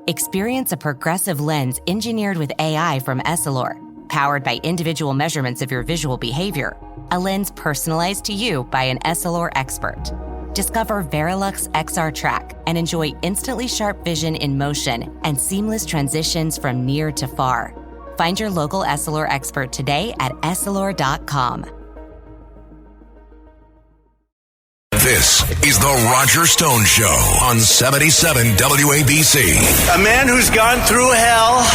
Experience a progressive lens engineered with AI from Essilor, powered by individual measurements of your visual behavior. A lens personalized to you by an Essilor expert. Discover Verilux XR Track and enjoy instantly sharp vision in motion and seamless transitions from near to far. Find your local Essilor expert today at Essilor.com. This is the Roger Stone Show on 77 WABC. A man who's gone through hell,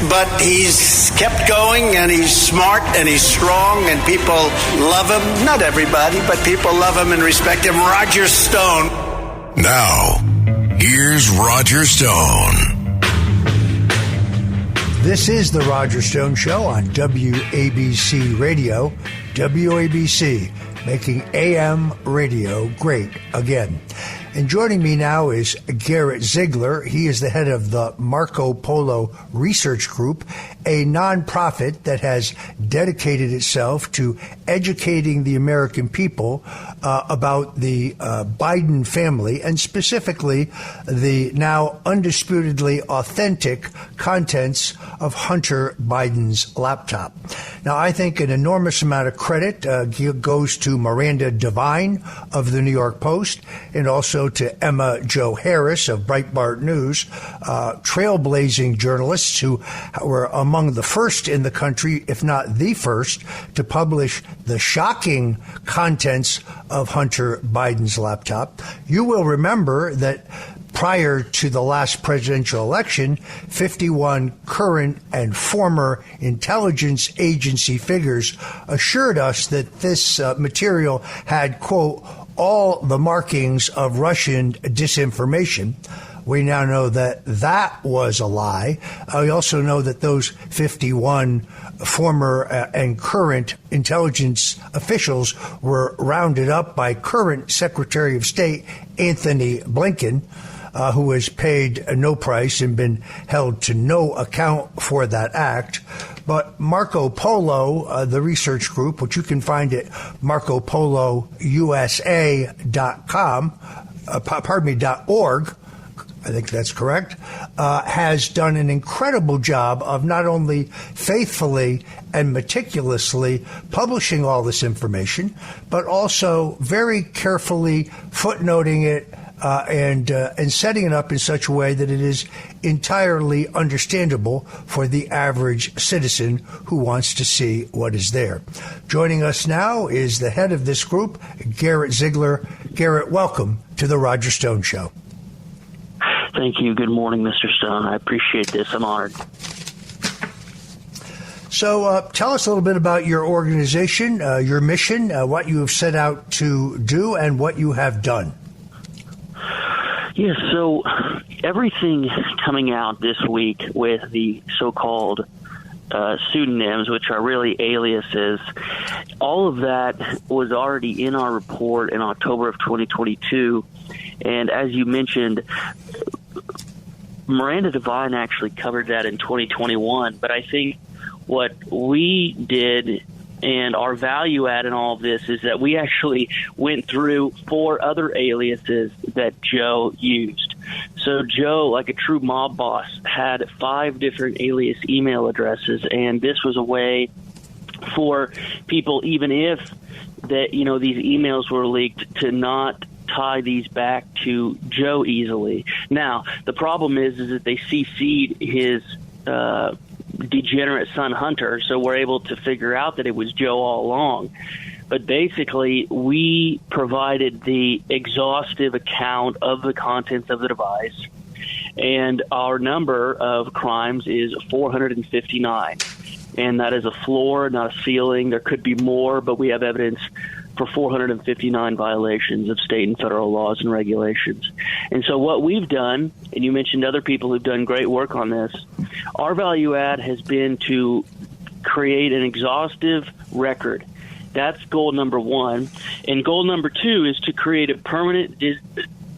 but he's kept going, and he's smart, and he's strong, and people love him. Not everybody, but people love him and respect him. Roger Stone. Now, here's Roger Stone. This is the Roger Stone Show on WABC Radio. WABC, making AM radio great again. And joining me now is Garrett Ziegler. He is the head of the Marco Polo Research Group, a nonprofit that has dedicated itself to educating the American people about the Biden family, and specifically the now undisputedly authentic contents of Hunter Biden's laptop. Now, I think an enormous amount of credit goes to Miranda Devine of the New York Post, and also to Emma Jo Harris of Breitbart News, trailblazing journalists who were among the first in the country, if not the first, to publish the shocking contents of Hunter Biden's laptop. You will remember that prior to the last presidential election, 51 current and former intelligence agency figures assured us that this material had, quote, all the markings of Russian disinformation. We now know that that was a lie. We also know that those 51 former and current intelligence officials were rounded up by current Secretary of State Anthony Blinken, who was paid no price and been held to no account for that act. But Marco Polo, the research group, which you can find at marcopousa.com, .org, I think that's correct, has done an incredible job of not only faithfully and meticulously publishing all this information, but also very carefully footnoting it and setting it up in such a way that it is entirely understandable for the average citizen who wants to see what is there. Joining us now is the head of this group, Garrett Ziegler. Garrett, welcome to the Roger Stone Show. Thank you. Good morning, Mr. Stone. I appreciate this. I'm honored. So tell us a little bit about your organization, your mission, what you have set out to do, and what you have done. Yes, so everything coming out this week with the so-called pseudonyms, which are really aliases, all of that was already in our report in October of 2022. And as you mentioned, Miranda Devine actually covered that in 2021. But I think what we did and our value add in all of this is that we actually went through 4 other aliases that Joe used. So Joe, like a true mob boss, had 5 different alias email addresses, and this was a way for people, even if that these emails were leaked, to not tie these back to Joe easily. Now, the problem is that they CC'd his degenerate son Hunter, so we're able to figure out that it was Joe all along. But basically, we provided the exhaustive account of the contents of the device, and our number of crimes is 459. And that is a floor, not a ceiling. There could be more, but we have evidence for 459 violations of state and federal laws and regulations. And so what we've done, and you mentioned other people who've done great work on this, our value add has been to create an exhaustive record. That's goal number 1. And goal number 2 is to create a permanent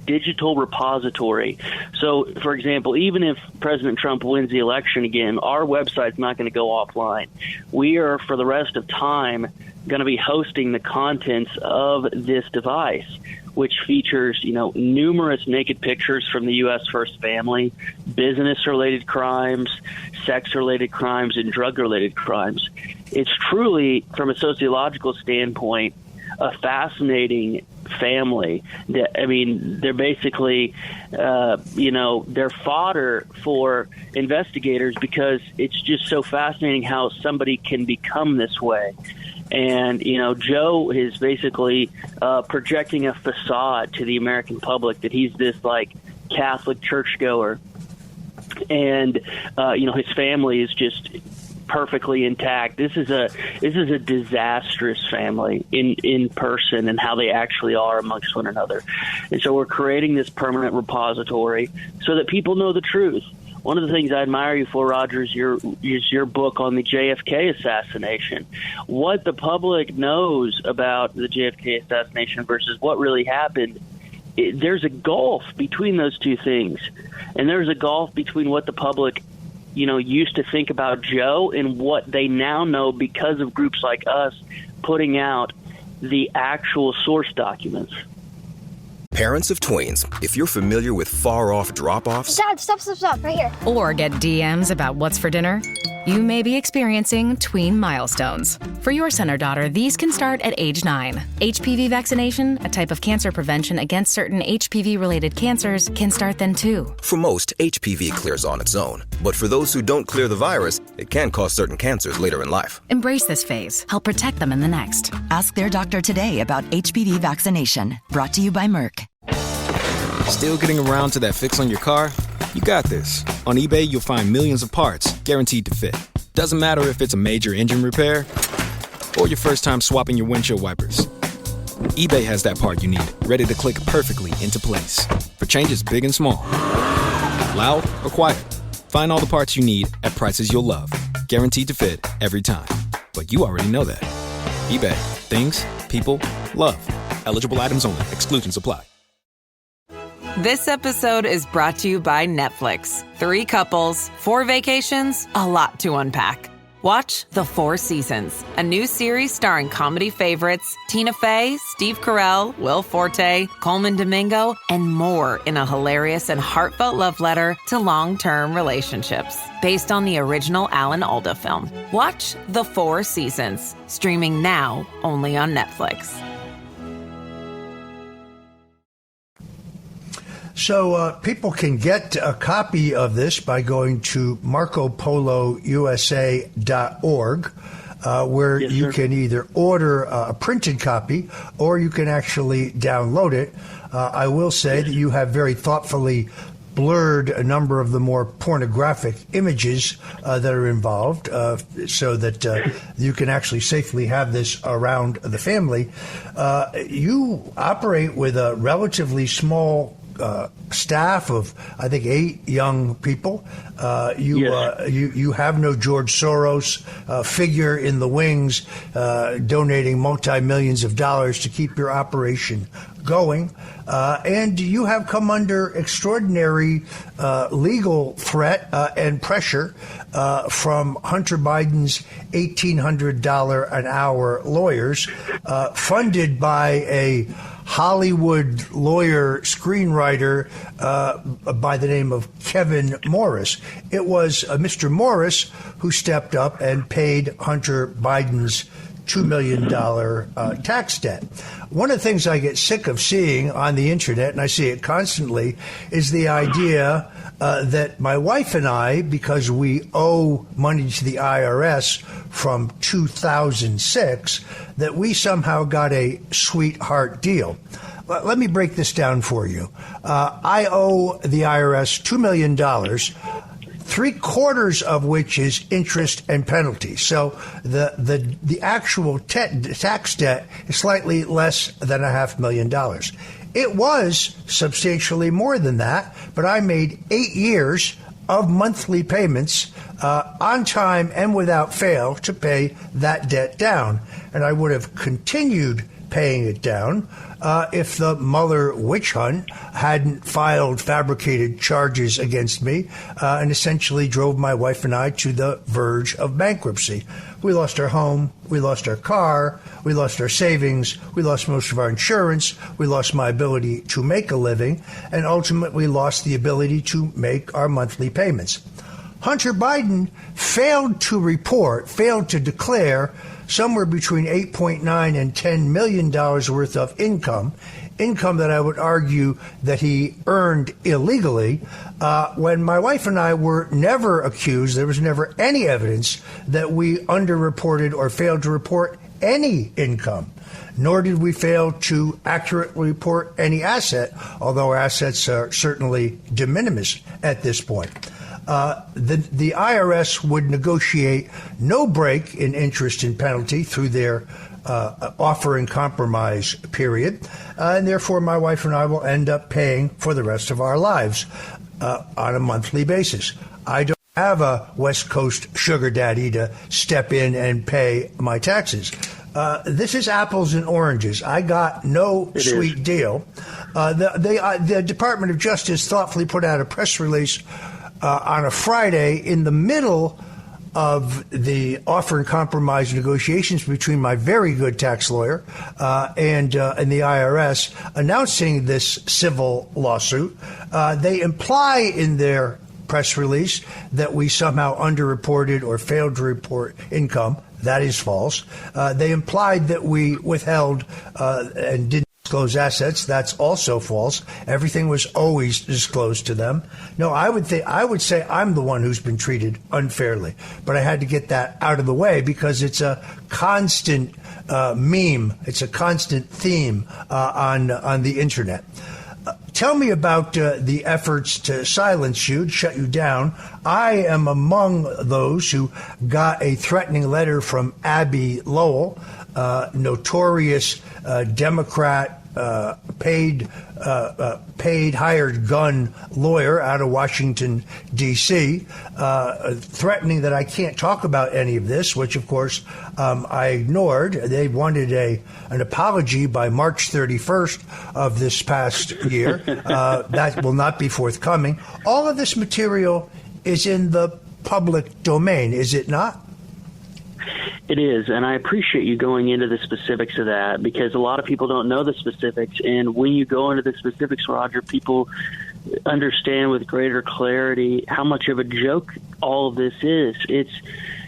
digital repository. So, for example, even if President Trump wins the election again, our website's not going to go offline. We are, for the rest of time, going to be hosting the contents of this device, which features, numerous naked pictures from the U.S. First Family, business-related crimes, sex-related crimes, and drug-related crimes. It's truly, from a sociological standpoint, a fascinating family. They're basically, they're fodder for investigators because it's just so fascinating how somebody can become this way. And, Joe is basically projecting a facade to the American public that he's this, Catholic churchgoer. And, his family is just perfectly intact. This is a disastrous family in person and how they actually are amongst one another. And so we're creating this permanent repository so that people know the truth. One of the things I admire you for, Roger, is your book on the JFK assassination. What the public knows about the JFK assassination versus what really happened, there's a gulf between those two things. And there's a gulf between what the public, used to think about Joe and what they now know because of groups like us putting out the actual source documents. Parents of tweens, if you're familiar with far-off drop-offs... Dad, stop, right here. Or get DMs about what's for dinner, you may be experiencing tween milestones. For your son or daughter, these can start at age 9. HPV vaccination, a type of cancer prevention against certain HPV-related cancers, can start then too. For most, HPV clears on its own. But for those who don't clear the virus, it can cause certain cancers later in life. Embrace this phase. Help protect them in the next. Ask their doctor today about HPV vaccination. Brought to you by Merck. Still getting around to that fix on your car? You got this. On eBay, you'll find millions of parts guaranteed to fit. Doesn't matter if it's a major engine repair or your first time swapping your windshield wipers. eBay has that part you need, ready to click perfectly into place for changes big and small. Loud or quiet, find all the parts you need at prices you'll love. Guaranteed to fit every time. But you already know that. eBay. Things, people, love. Eligible items only. Exclusions apply. This episode is brought to you by Netflix. 3 couples, 4 vacations, a lot to unpack. Watch The 4 Seasons, a new series starring comedy favorites Tina Fey, Steve Carell, Will Forte, Coleman Domingo, and more in a hilarious and heartfelt love letter to long-term relationships. Based on the original Alan Alda film. Watch The 4 Seasons, streaming now only on Netflix. So people can get a copy of this by going to MarcoPoloUSA.org, where you can either order a printed copy or you can actually download it. I will say that you have very thoughtfully blurred a number of the more pornographic images that are involved so that you can actually safely have this around the family. You operate with a relatively small staff of, I think, 8 young people. You have no George Soros figure in the wings donating multi-millions of dollars to keep your operation going. And you have come under extraordinary legal threat and pressure from Hunter Biden's $1,800 an hour lawyers, funded by a Hollywood lawyer screenwriter by the name of Kevin Morris. It was Mr. Morris who stepped up and paid Hunter Biden's $2 million tax debt. One of the things I get sick of seeing on the internet, and I see it constantly, is the idea that my wife and I, because we owe money to the IRS from 2006, that we somehow got a sweetheart deal. Let me break this down for you. I owe the IRS $2 million, 3/4 of which is interest and penalties. So the actual tax debt is slightly less than $500,000. It was substantially more than that, but I made 8 years of monthly payments on time and without fail to pay that debt down. And I would have continued paying it down if the Mueller witch hunt hadn't filed fabricated charges against me and essentially drove my wife and I to the verge of bankruptcy. We lost our home, we lost our car, we lost our savings, we lost most of our insurance, we lost my ability to make a living, and ultimately lost the ability to make our monthly payments. Hunter Biden failed to declare somewhere between $8.9 and $10 million worth of income that I would argue that he earned illegally, when my wife and I were never accused. There was never any evidence that we underreported or failed to report any income, nor did we fail to accurately report any asset, although our assets are certainly de minimis at this point. The IRS would negotiate no break in interest and penalty through their offer and compromise period, and therefore my wife and I will end up paying for the rest of our lives on a monthly basis. I don't have a West Coast sugar daddy to step in and pay my taxes. This is apples and oranges. I got no sweet deal. The Department of Justice thoughtfully put out a press release on a Friday in the middle of the offer and compromise negotiations between my very good tax lawyer and the IRS, announcing this civil lawsuit. They imply in their press release that we somehow underreported or failed to report income. That is false. They implied that we withheld and didn't disclose assets. That's also false. Everything was always disclosed to them. No, I would say I'm the one who's been treated unfairly, but I had to get that out of the way because it's a constant meme. It's a constant theme on the internet. Tell me about the efforts to silence you, to shut you down. I am among those who got a threatening letter from Abby Lowell, notorious Democrat paid hired gun lawyer out of Washington, D.C., threatening that I can't talk about any of this, which, of course, I ignored. They wanted an apology by March 31st of this past year. That will not be forthcoming. All of this material is in the public domain, is it not? It is, and I appreciate you going into the specifics of that because a lot of people don't know the specifics. And when you go into the specifics, Roger, people understand with greater clarity how much of a joke all of this is.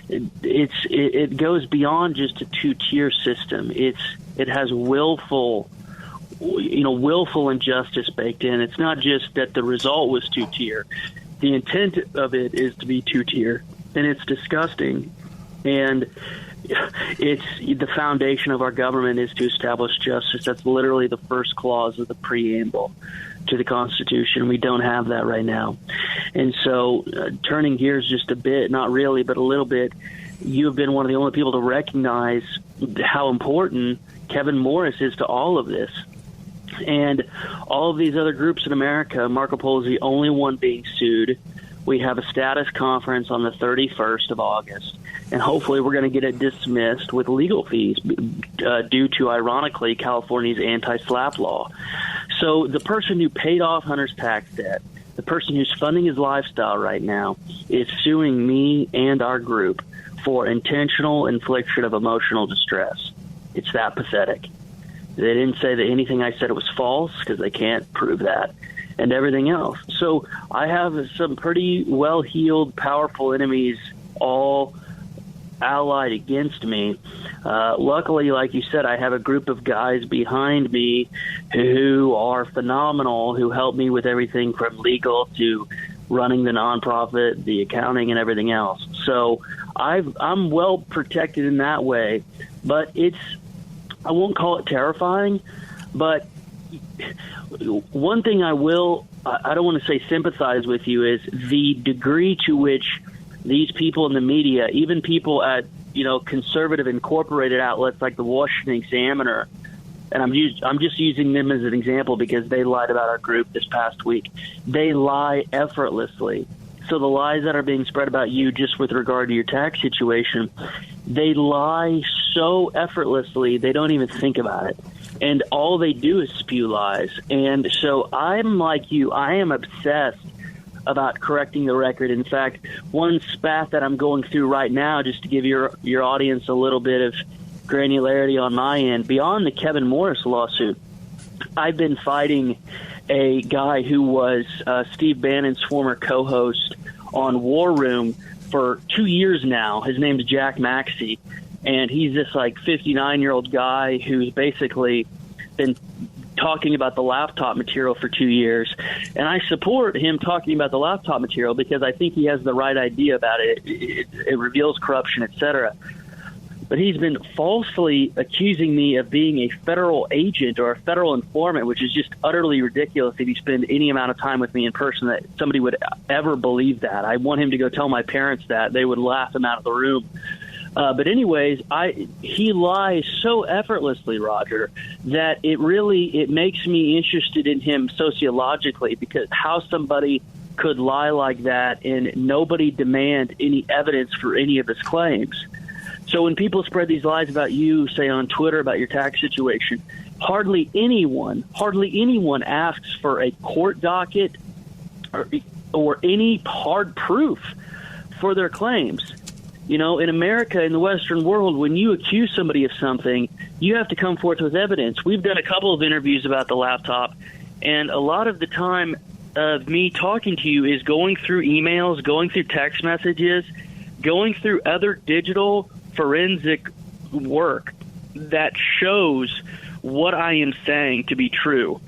It goes beyond just a two-tier system. It has willful injustice baked in. It's not just that the result was two-tier. The intent of it is to be two-tier, and it's disgusting. And it's the foundation of our government is to establish justice. That's literally the first clause of the preamble to the Constitution. We don't have that right now. And so turning gears just a bit, not really, but a little bit, you have been one of the only people to recognize how important Kevin Morris is to all of this. And all of these other groups in America, Marco Polo is the only one being sued. We have a status conference on the 31st of August, and hopefully we're going to get it dismissed with legal fees due to, ironically, California's anti-SLAPP law. So the person who paid off Hunter's tax debt, the person who's funding his lifestyle right now, is suing me and our group for intentional infliction of emotional distress. It's that pathetic. They didn't say that anything I said was false because they can't prove that. And everything else. So I have some pretty well-heeled, powerful enemies all allied against me. Luckily, like you said, I have a group of guys behind me who are phenomenal, who help me with everything from legal to running the nonprofit, the accounting, and everything else. So I'm well protected in that way. But I won't call it terrifying, but one thing I don't want to say sympathize with you is the degree to which these people in the media, even people at, conservative incorporated outlets like the Washington Examiner, and I'm just using them as an example because they lied about our group this past week. They lie effortlessly. So the lies that are being spread about you just with regard to your tax situation, they lie so effortlessly they don't even think about it. and all they do is spew lies. And so I'm like you. I am obsessed about correcting the record. In fact, one spat that I'm going through right now, just to give your audience a little bit of granularity on my end, beyond the Kevin Morris lawsuit, I've been fighting a guy who was Steve Bannon's former co-host on War Room for 2 years now. His name's Jack Maxey, and he's this like 59-year-old guy who's basically been talking about the laptop material for 2 years. And I support him talking about the laptop material because I think he has the right idea about it. It reveals corruption, etc. But he's been falsely accusing me of being a federal agent or a federal informant, which is just utterly ridiculous if you spend any amount of time with me in person that somebody would ever believe that. I want him to go tell my parents that. They would laugh him out of the room. But anyways, he lies so effortlessly, Roger, that it makes me interested in him sociologically, because how somebody could lie like that and nobody demand any evidence for any of his claims. So when people spread these lies about you, say on Twitter about your tax situation, hardly anyone asks for a court docket or any hard proof for their claims. You know, in America, in the Western world, when you accuse somebody of something, you have to come forth with evidence. We've done a couple of interviews about the laptop, and a lot of the time of me talking to you is going through emails, going through text messages, going through other digital forensic work that shows what I am saying to be true.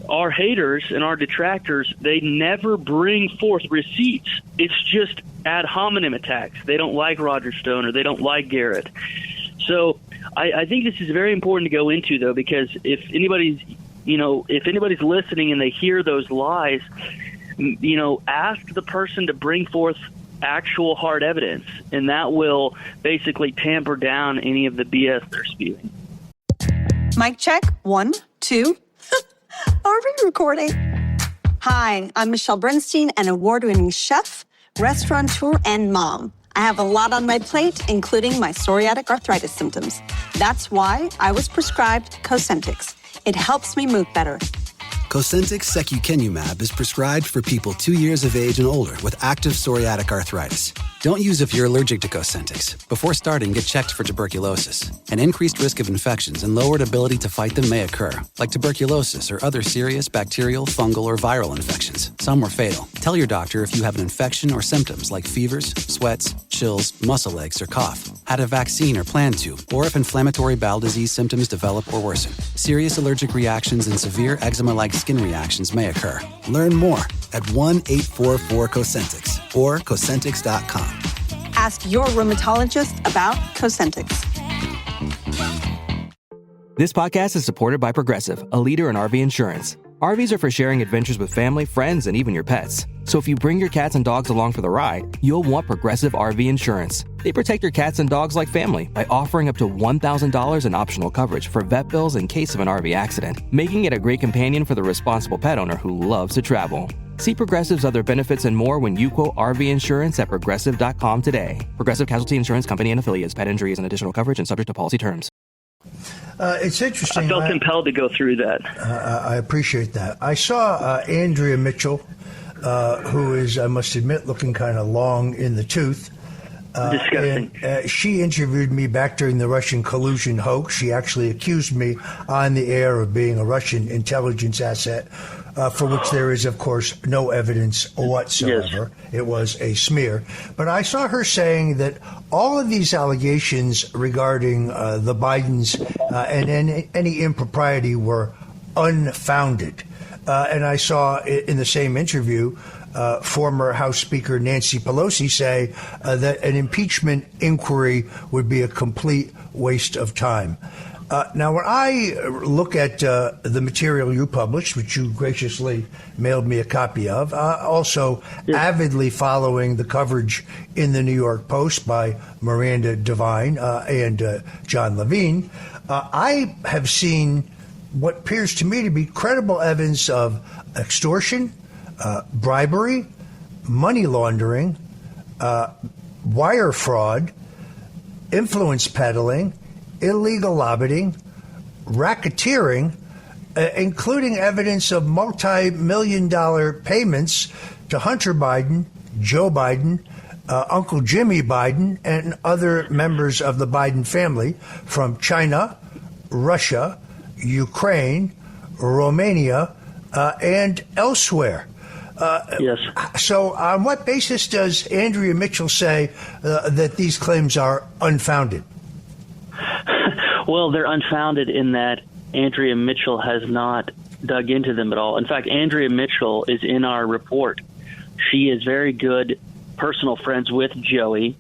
Our haters and our detractors, they never bring forth receipts. It's just ad hominem attacks. They don't like Roger Stone or they don't like Garrett. So I think this is very important to go into, though, because if anybody's listening and they hear those lies, ask the person to bring forth actual hard evidence, and that will basically tamper down any of the BS they're spewing. Mic check. 1, 2. Are we recording? Hi, I'm Michelle Bernstein, an award-winning chef, restaurateur, and mom. I have a lot on my plate, including my psoriatic arthritis symptoms. That's why I was prescribed Cosentyx. It helps me move better. Cosentyx secukinumab is prescribed for people 2 years of age and older with active psoriatic arthritis. Don't use if you're allergic to Cosentyx. Before starting, get checked for tuberculosis. An increased risk of infections and lowered ability to fight them may occur, like tuberculosis or other serious bacterial, fungal, or viral infections. Some are fatal. Tell your doctor if you have an infection or symptoms like fevers, sweats, chills, muscle aches, or cough, had a vaccine or plan to, or if inflammatory bowel disease symptoms develop or worsen. Serious allergic reactions and severe eczema-like skin reactions may occur. Learn more at 1-844-COSENTYX or Cosentyx.com. Ask your rheumatologist about Cosentyx. This podcast is supported by Progressive, a leader in RV insurance. RVs are for sharing adventures with family, friends, and even your pets. So if you bring your cats and dogs along for the ride, you'll want Progressive RV insurance. They protect your cats and dogs like family by offering up to $1,000 in optional coverage for vet bills in case of an RV accident, making it a great companion for the responsible pet owner who loves to travel. See Progressive's other benefits and more when you quote RV insurance at Progressive.com today. Progressive Casualty Insurance Company and Affiliates. Pet injury is an additional coverage and subject to policy terms. It's interesting. I felt compelled to go through that. I appreciate that. I saw Andrea Mitchell, who is, I must admit, looking kind of long in the tooth. Disgusting. And, she interviewed me back during the Russian collusion hoax. She actually accused me on the air of being a Russian intelligence asset, for which there is, of course, no evidence whatsoever. Yes. It was a smear. But I saw her saying that all of these allegations regarding the Bidens and any impropriety were unfounded. And I saw in the same interview former House Speaker Nancy Pelosi say that an impeachment inquiry would be a complete waste of time. Now, when I look at the material you published, which you graciously mailed me a copy of, also avidly following the coverage in the New York Post by Miranda Devine and John Levine, I have seen what appears to me to be credible evidence of extortion, bribery, money laundering, wire fraud, influence peddling, illegal lobbying, racketeering, including evidence of multi-million-dollar payments to Hunter Biden, Joe Biden, Uncle Jimmy Biden, and other members of the Biden family from China, Russia, Ukraine, Romania, and elsewhere. Yes. So on what basis does Andrea Mitchell say that these claims are unfounded? Well, they're unfounded in that Andrea Mitchell has not dug into them at all. In fact, Andrea Mitchell is in our report. She is very good personal friends with Joey.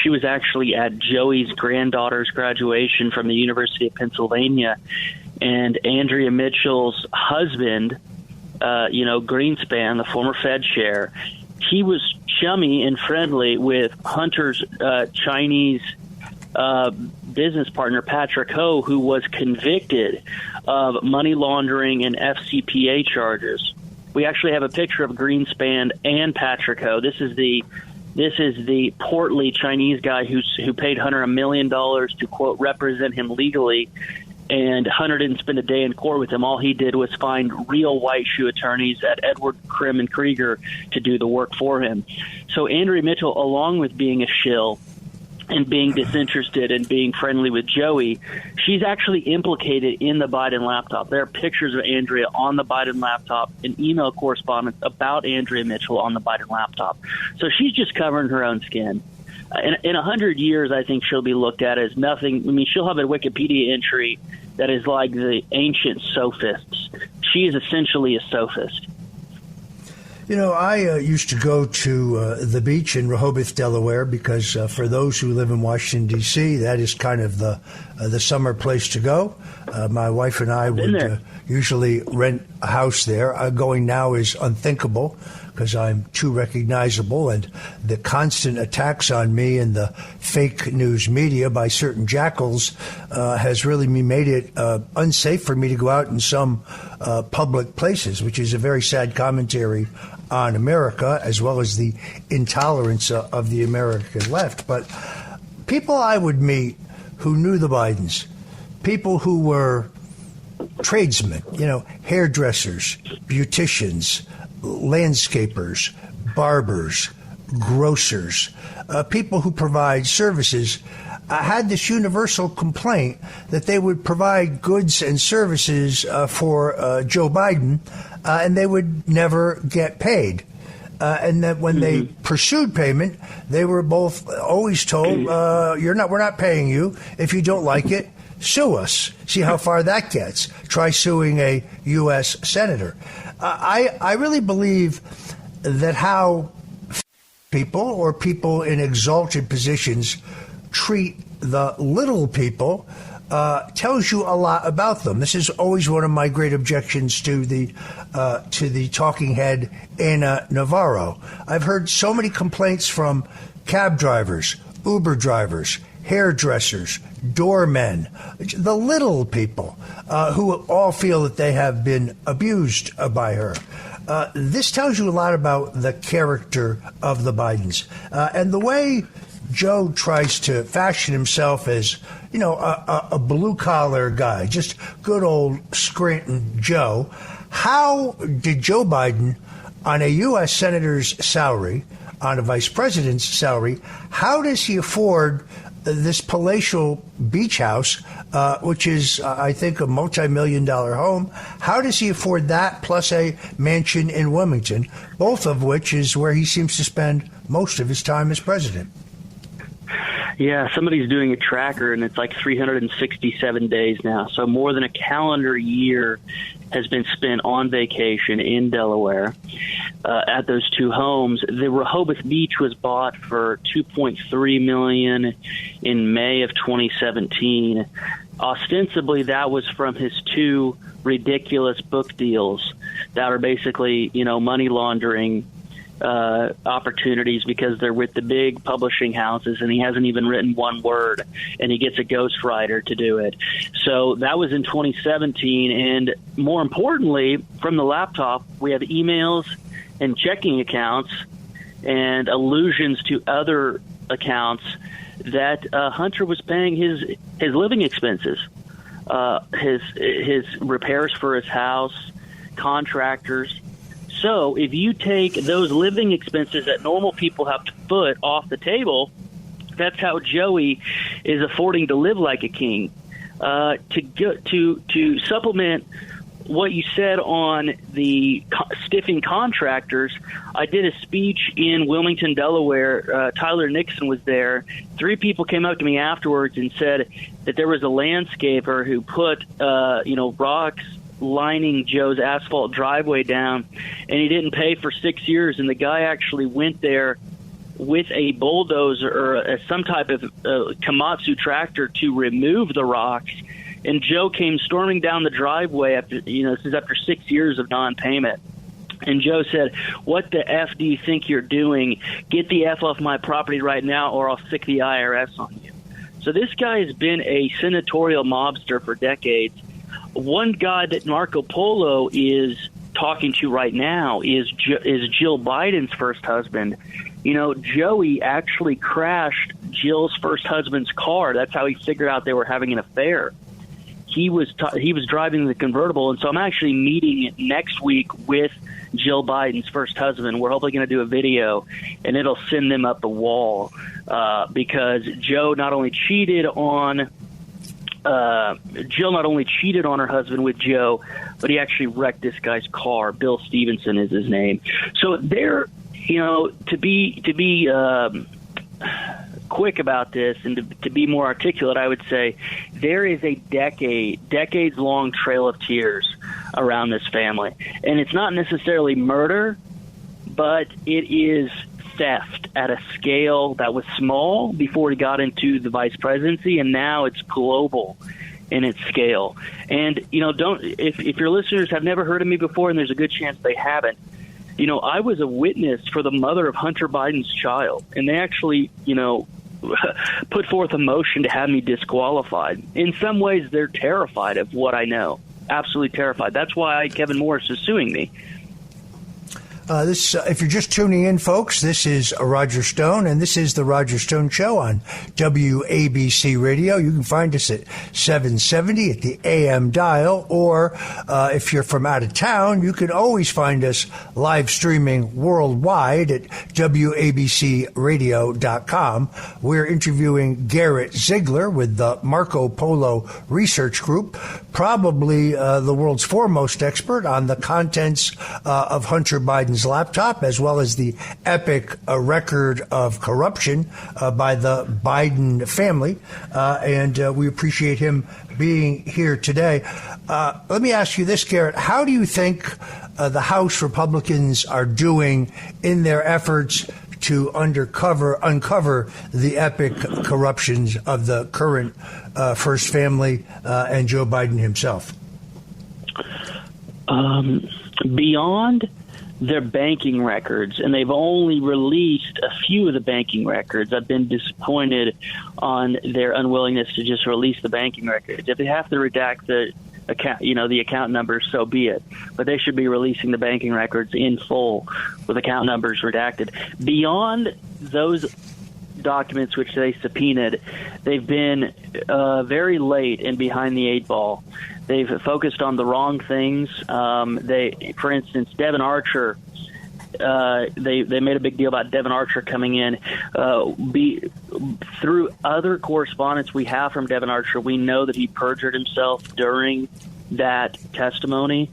She was actually at Joey's granddaughter's graduation from the University of Pennsylvania. And Andrea Mitchell's husband, Greenspan, the former Fed chair, he was chummy and friendly with Hunter's Chinese business partner, Patrick Ho, who was convicted of money laundering and FCPA charges. We actually have a picture of Greenspan and Patrick Ho. This is the portly Chinese guy who paid Hunter $1 million to, quote, represent him legally. And Hunter didn't spend a day in court with him. All he did was find real white shoe attorneys at Edward, Krim, and Krieger to do the work for him. So Andrea Mitchell, along with being a shill and being disinterested and being friendly with Joey, she's actually implicated in the Biden laptop. There are pictures of Andrea on the Biden laptop and email correspondence about Andrea Mitchell on the Biden laptop. So she's just covering her own skin. In 100 years, I think she'll be looked at as nothing. I mean, she'll have a Wikipedia entry that is like the ancient sophists. She is essentially a sophist. You know, I used to go to the beach in Rehoboth, Delaware, because for those who live in Washington, D.C., that is kind of the summer place to go. My wife and I would usually rent a house there. Going now is unthinkable because I'm too recognizable, and the constant attacks on me and the fake news media by certain jackals has really made it unsafe for me to go out in some public places, which is a very sad commentary on America, as well as the intolerance of the American left. But people I would meet who knew the Bidens, people who were tradesmen, hairdressers, beauticians, landscapers, barbers, grocers, people who provide services, had this universal complaint that they would provide goods and services for Joe Biden, and they would never get paid. And that when they pursued payment, they were both always told, we're not paying you. If you don't like it, sue us. See how far that gets. Try suing a U.S. senator. I really believe that how people or people in exalted positions treat the little people tells you a lot about them. This is always one of my great objections to the talking head Ana Navarro. I've heard so many complaints from cab drivers, Uber drivers, hairdressers, doormen, the little people who all feel that they have been abused by her. This tells you a lot about the character of the Bidens and the way Joe tries to fashion himself as, a blue-collar guy, just good old Scranton Joe. How did Joe Biden, on a U.S. senator's salary, on a vice president's salary, how does he afford this palatial beach house, which is, I think, a multi-million-dollar home? How does he afford that plus a mansion in Wilmington, both of which is where he seems to spend most of his time as president? Yeah, somebody's doing a tracker, and it's like 367 days now. So more than a calendar year has been spent on vacation in Delaware at those two homes. The Rehoboth Beach was bought for $2.3 million in May of 2017. Ostensibly, that was from his two ridiculous book deals that are basically, money laundering opportunities because they're with the big publishing houses, and he hasn't even written one word, and he gets a ghostwriter to do it. So that was in 2017, and more importantly, from the laptop, we have emails and checking accounts and allusions to other accounts that Hunter was paying his living expenses. his repairs for his house, contractors. So if you take those living expenses that normal people have to foot off the table, that's how Joey is affording to live like a king. To supplement what you said on the stiffing contractors, I did a speech in Wilmington, Delaware. Tyler Nixon was there. 3 people came up to me afterwards and said that there was a landscaper who put rocks lining Joe's asphalt driveway down, and he didn't pay for 6 years. And the guy actually went there with a bulldozer or some type of Komatsu tractor to remove the rocks. And Joe came storming down the driveway after 6 years of non-payment. And Joe said, "What the F do you think you're doing? Get the F off my property right now, or I'll stick the IRS on you." So this guy has been a senatorial mobster for decades. One guy that Marco Polo is talking to right now is Jill Biden's first husband. Joey actually crashed Jill's first husband's car. That's how he figured out they were having an affair. He was driving the convertible, and so I'm actually meeting next week with Jill Biden's first husband. We're hopefully going to do a video, and it'll send them up the wall because Jill not only cheated on her husband with Joe, but he actually wrecked this guy's car. Bill Stevenson is his name. So they're, to be quick about this and to be more articulate, I would say there is a decades-long trail of tears around this family. And it's not necessarily murder, but it is theft at a scale that was small before he got into the vice presidency, and now it's global in its scale. And, if your listeners have never heard of me before, and there's a good chance they haven't, I was a witness for the mother of Hunter Biden's child, and they actually, put forth a motion to have me disqualified. In some ways, they're terrified of what I know. Absolutely terrified. That's why Kevin Morris is suing me. If you're just tuning in, folks, this is Roger Stone, and this is the Roger Stone Show on WABC Radio. You can find us at 770 at the AM dial, or if you're from out of town, you can always find us live streaming worldwide at WABCradio.com. We're interviewing Garrett Ziegler with the Marco Polo Research Group, probably the world's foremost expert on the contents of Hunter Biden's laptop, as well as the epic record of corruption by the Biden family. And we appreciate him being here today. Let me ask you this, Garrett. How do you think the House Republicans are doing in their efforts to uncover the epic corruptions of the current First Family and Joe Biden himself? Beyond their banking records, and they've only released a few of the banking records. I've been disappointed on their unwillingness to just release the banking records. If they have to redact the account, the account numbers, so be it. But they should be releasing the banking records in full with account numbers redacted. Beyond those documents which they subpoenaed, they've been very late and behind the 8 ball. They've focused on the wrong things. For instance, Devin Archer, they made a big deal about Devin Archer coming in. Through other correspondence we have from Devin Archer, we know that he perjured himself during that testimony.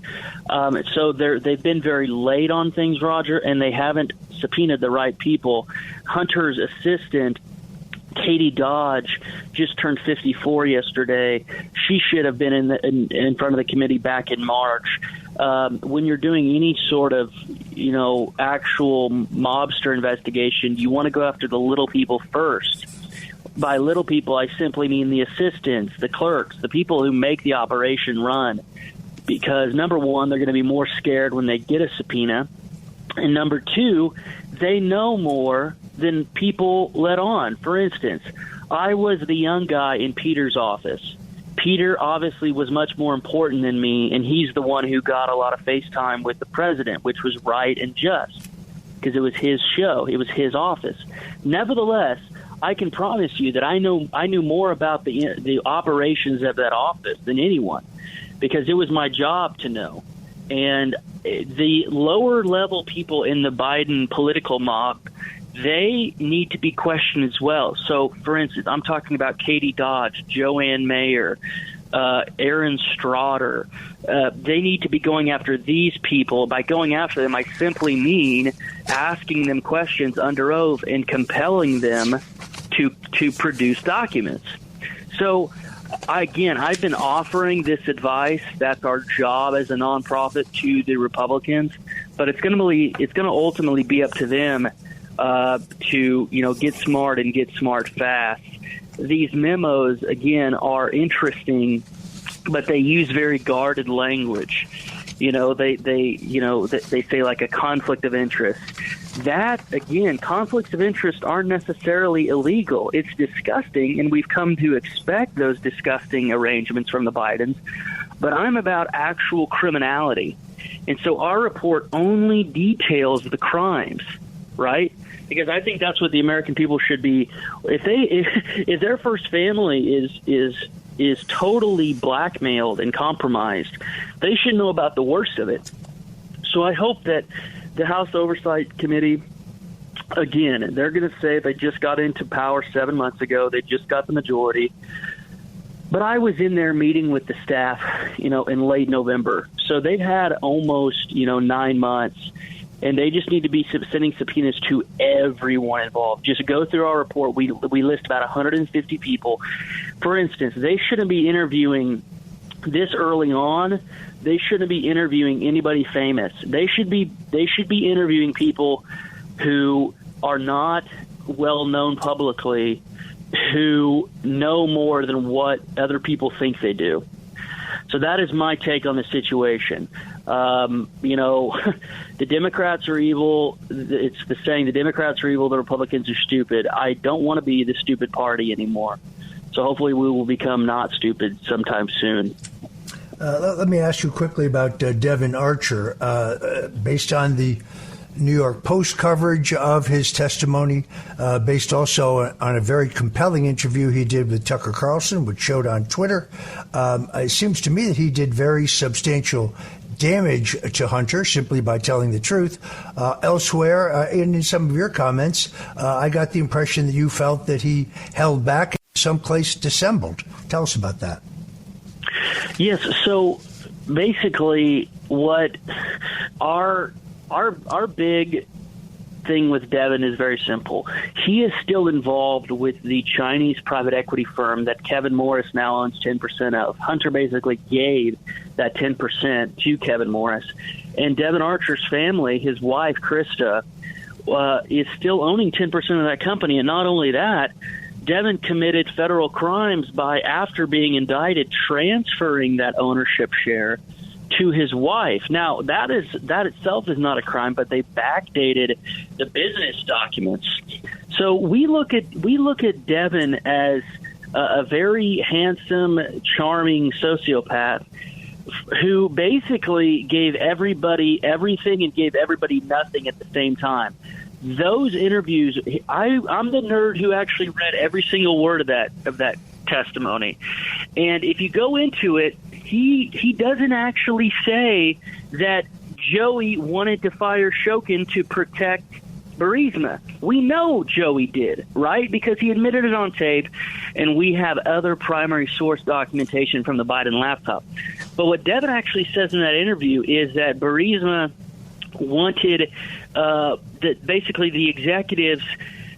So they've been very late on things, Roger, and they haven't subpoenaed the right people. Hunter's assistant, Katie Dodge, just turned 54 yesterday. She should have been in front of the committee back in March. When you're doing any sort of, actual mobster investigation, you want to go after the little people first. By little people, I simply mean the assistants, the clerks, the people who make the operation run. Because, number one, they're going to be more scared when they get a subpoena. And number two, they know more than people let on. For instance, I was the young guy in Peter's office. Peter obviously was much more important than me, and he's the one who got a lot of FaceTime with the president, which was right and just, because it was his show. It was his office. Nevertheless, I can promise you that I knew more about the operations of that office than anyone, because it was my job to know. And the lower level people in the Biden political mob, they need to be questioned as well. So, for instance, I'm talking about Katie Dodge, Joanne Mayer, Aaron Strotter. They need to be going after these people. By going after them, I simply mean asking them questions under oath and compelling them to produce documents. So, I've been offering this advice. That's our job as a nonprofit to the Republicans, but it's going to ultimately be up to them to get smart and get smart fast. These memos, again, are interesting, but they use very guarded language. They say like a conflict of interest. That, again, conflicts of interest aren't necessarily illegal. It's disgusting, and we've come to expect those disgusting arrangements from the Bidens. But I'm about actual criminality. And so our report only details the crimes, right? Because I think that's what the American people should be. If their first family is totally blackmailed and compromised, they should know about the worst of it. So I hope that the House Oversight Committee, again, they're going to say they just got into power 7 months ago. They just got the majority. But I was in there meeting with the staff, in late November. So they've had almost, 9 months. And they just need to be sending subpoenas to everyone involved. Just go through our report. We list about 150 people. For instance, they shouldn't be interviewing this early on. They shouldn't be interviewing anybody famous. They should be interviewing people who are not well known publicly, who know more than what other people think they do. So that is my take on the situation. The Democrats are evil. It's the saying, the Democrats are evil, the Republicans are stupid. I don't want to be the stupid party anymore. So hopefully we will become not stupid sometime soon. Let me ask you quickly about Devin Archer. Based on the New York Post coverage of his testimony, based also on a very compelling interview he did with Tucker Carlson, which showed on Twitter, it seems to me that he did very substantial damage to Hunter simply by telling the truth. Elsewhere, in some of your comments, I got the impression that you felt that he held back and someplace dissembled. Tell us about that. Yes. So basically, what our big thing with Devin is very simple. He is still involved with the Chinese private equity firm that Kevin Morris now owns 10% of. Hunter basically gave that 10% to Kevin Morris. And Devin Archer's family, his wife, Krista, is still owning 10% of that company. And not only that, Devin committed federal crimes by, after being indicted, transferring that ownership share to his wife. Now, that itself is not a crime, but they backdated the business documents. So we look at Devin as a very handsome, charming sociopath who basically gave everybody everything and gave everybody nothing at the same time. Those interviews, I'm the nerd who actually read every single word of that testimony. And if you go into it, he doesn't actually say that Joey wanted to fire Shokin to protect Burisma. We know Joey did, right? Because he admitted it on tape, and we have other primary source documentation from the Biden laptop. But what Devin actually says in that interview is that Burisma wanted that basically the executives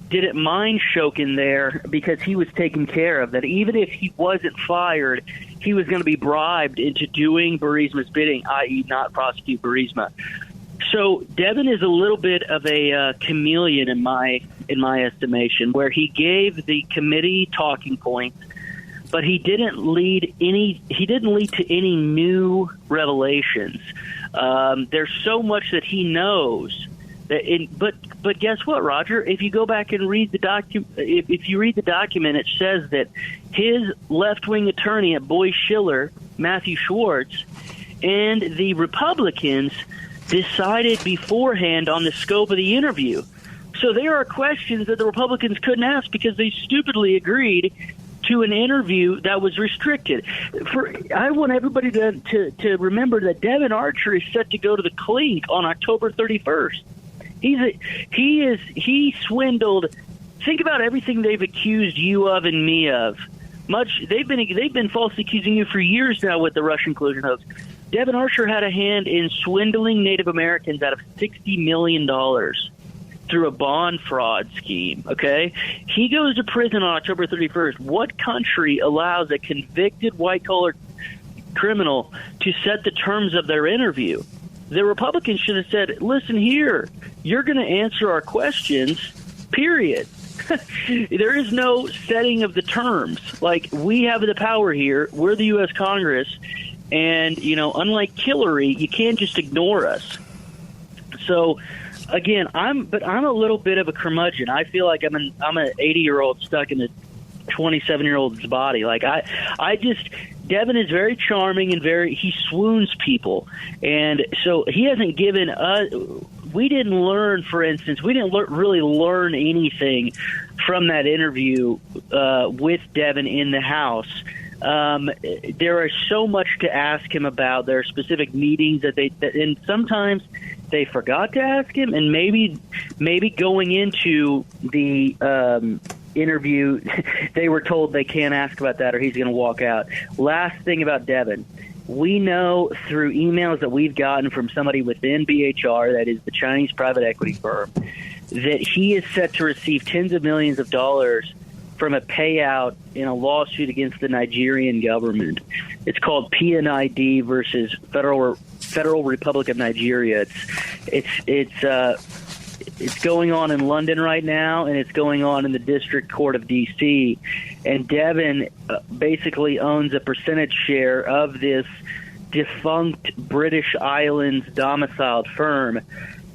didn't mind Shokin there because he was taken care of, that even if he wasn't fired, he was going to be bribed into doing Burisma's bidding, i.e. not prosecute Burisma. So Devin is a little bit of a chameleon in my estimation, where he gave the committee talking points, but he didn't lead to any new revelations. There's so much that he knows. But guess what, Roger? If you go back and read the if you read the document, it says that his left-wing attorney at Boies Schiller, Matthew Schwartz, and the Republicans decided beforehand on the scope of the interview. So there are questions that the Republicans couldn't ask because they stupidly agreed to an interview that was restricted. I want everybody to remember that Devin Archer is set to go to the clink on October 31st. He swindled. Think about everything they've accused you of and me of. They've been falsely accusing you for years now with the Russian collusion hoax. Devin Archer had a hand in swindling Native Americans out of $60 million through a bond fraud scheme, okay? He goes to prison on October 31st. What country allows a convicted white-collar criminal to set the terms of their interview? The Republicans should have said, listen here, you're going to answer our questions, period. There is no setting of the terms. Like, we have the power here. We're the U.S. Congress. And, unlike Hillary, you can't just ignore us. So, again, I'm a little bit of a curmudgeon. I feel like I'm an 80-year-old stuck in a 27-year-old's body. Like, Devin is very charming and he swoons people. And so he hasn't given us, we didn't learn, for instance, really learn anything from that interview with Devin in the House. There is so much to ask him about. There are specific meetings and sometimes they forgot to ask him, and maybe going into the interview, they were told they can't ask about that or he's going to walk out. Last thing about Devin. We know through emails that we've gotten from somebody within BHR, that is the Chinese private equity firm, that he is set to receive tens of millions of dollars from a payout in a lawsuit against the Nigerian government. It's called PNID versus Federal Republic of Nigeria. It's going on in London right now, and it's going on in the District Court of D.C. And Devin basically owns a percentage share of this defunct British Islands domiciled firm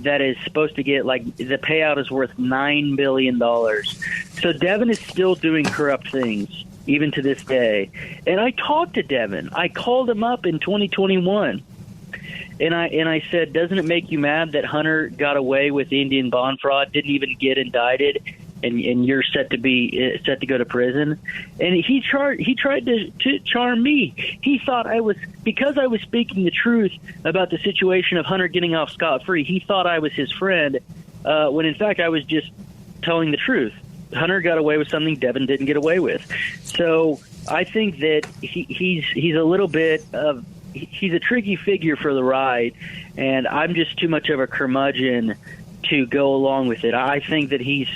that is supposed to get, the payout is worth $9 billion. So Devin is still doing corrupt things, even to this day. And I talked to Devin. I called him up in 2021. And I said, doesn't it make you mad that Hunter got away with Indian bond fraud, didn't even get indicted, and you're set to go to prison? And he tried to charm me. He thought because I was speaking the truth about the situation of Hunter getting off scot-free, he thought I was his friend, when in fact I was just telling the truth. Hunter got away with something Devin didn't get away with. So I think that he's a little bit of... He's a tricky figure for the ride, and I'm just too much of a curmudgeon to go along with it. I think that he's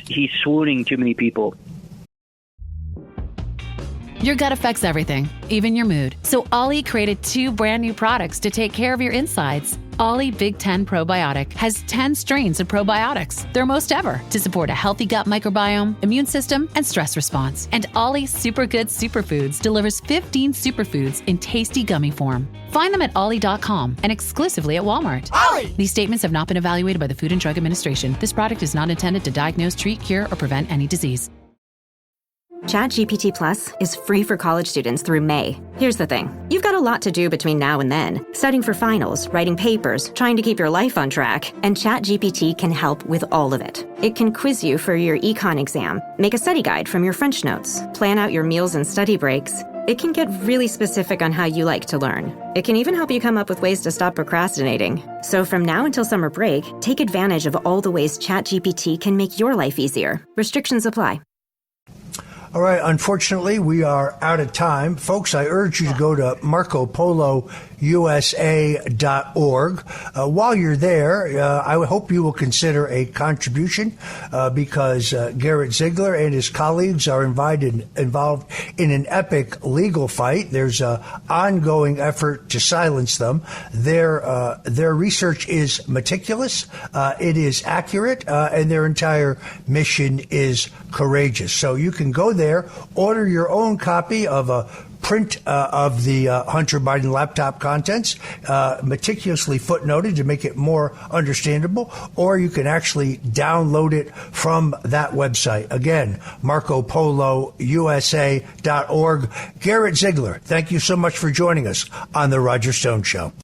swooning too many people. Your gut affects everything, even your mood. So Ollie created 2 brand new products to take care of your insides. Ollie Big 10 Probiotic has 10 strains of probiotics, their most ever, to support a healthy gut microbiome, immune system, and stress response. And Ollie Super Good Superfoods delivers 15 superfoods in tasty gummy form. Find them at ollie.com and exclusively at Walmart. Ollie! These statements have not been evaluated by the Food and Drug Administration. This product is not intended to diagnose, treat, cure, or prevent any disease. ChatGPT Plus is free for college students through May. Here's the thing. You've got a lot to do between now and then. Studying for finals, writing papers, trying to keep your life on track. And ChatGPT can help with all of it. It can quiz you for your econ exam, make a study guide from your French notes, plan out your meals and study breaks. It can get really specific on how you like to learn. It can even help you come up with ways to stop procrastinating. So from now until summer break, take advantage of all the ways ChatGPT can make your life easier. Restrictions apply. All right, unfortunately, we are out of time. Folks, I urge you to go to MarcoPoloUSA.org. While you're there, I hope you will consider a contribution because Garrett Ziegler and his colleagues are involved in an epic legal fight. There's an ongoing effort to silence them. Their research is meticulous, it is accurate, and their entire mission is courageous. So you can go there, order your own copy of a print of the Hunter Biden laptop contents, meticulously footnoted to make it more understandable, or you can actually download it from that website. Again, MarcoPoloUSA.org. Garrett Ziegler, thank you so much for joining us on The Roger Stone Show.